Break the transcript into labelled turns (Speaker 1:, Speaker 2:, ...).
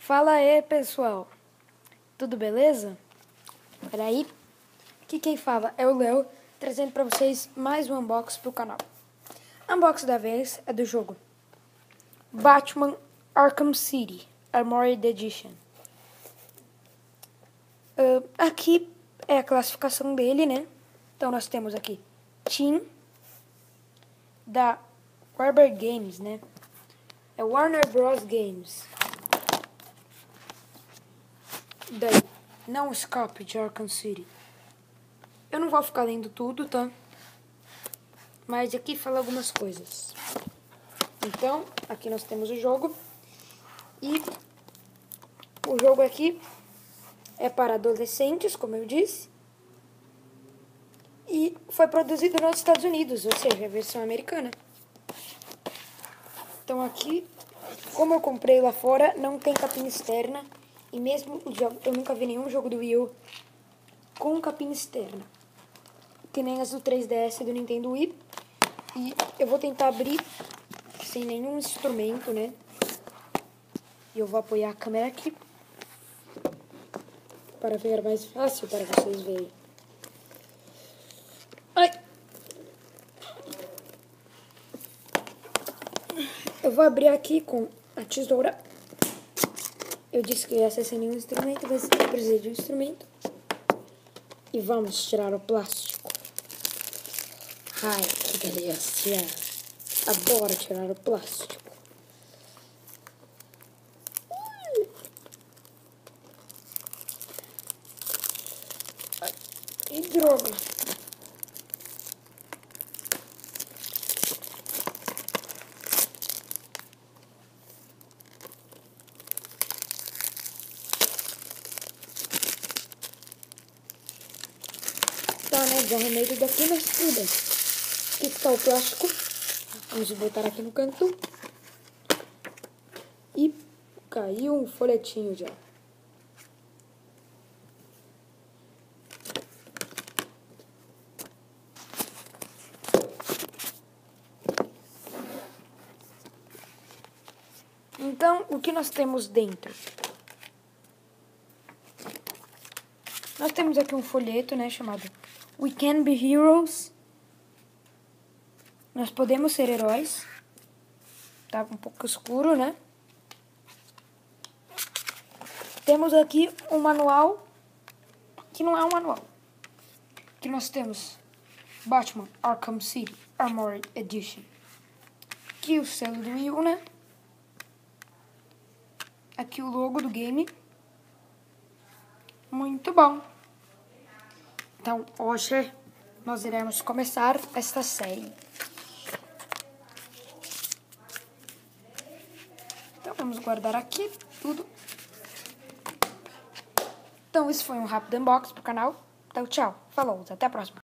Speaker 1: Fala aí, pessoal. Tudo beleza? Peraí. Aqui quem fala é o Léo, trazendo pra vocês mais um unboxing pro canal. Unboxing da vez é do jogo Batman Arkham City Armored Edition. Aqui é a classificação dele, né? Então nós temos aqui Team da Warner Games, né? É Warner Bros. Games. Daí, não escape de Arkham City. Eu não vou ficar lendo tudo, tá? Mas aqui fala algumas coisas. Então, aqui nós temos o jogo. E o jogo aqui é para adolescentes, como eu disse. E foi produzido nos Estados Unidos, ou seja, a versão americana. Então aqui, como eu comprei lá fora, não tem capinha externa. E mesmo eu nunca vi nenhum jogo do Wii U com capinha externa. Que nem as do 3DS do Nintendo Wii. E eu vou tentar abrir sem nenhum instrumento, né? E eu vou apoiar a câmera aqui para ficar mais fácil para vocês verem. Ai! Eu vou abrir aqui com a tesoura. Eu disse que ia ser sem nenhum instrumento, mas eu precisei de um instrumento. E vamos tirar o plástico. Ai, que delícia! Adoro tirar o plástico. Ai, que droga! Tá, né? Desarrumei tudo aqui, mas tudo bem. Aqui está o plástico. Vamos botar aqui no canto. E caiu um folhetinho já. Então, o que nós temos dentro? Nós temos aqui um folheto, né, chamado We Can Be Heroes. Nós podemos ser heróis. Tá um pouco escuro, né? Temos aqui um manual, que não é um manual. Aqui nós temos Batman Arkham City Armored Edition. Aqui o selo do Wii U, né? Aqui o logo do game. Muito bom. Então, hoje nós iremos começar esta série. Então, vamos guardar aqui tudo. Então, esse foi um rápido unboxing pro canal. Então, tchau. Falou. Até a próxima.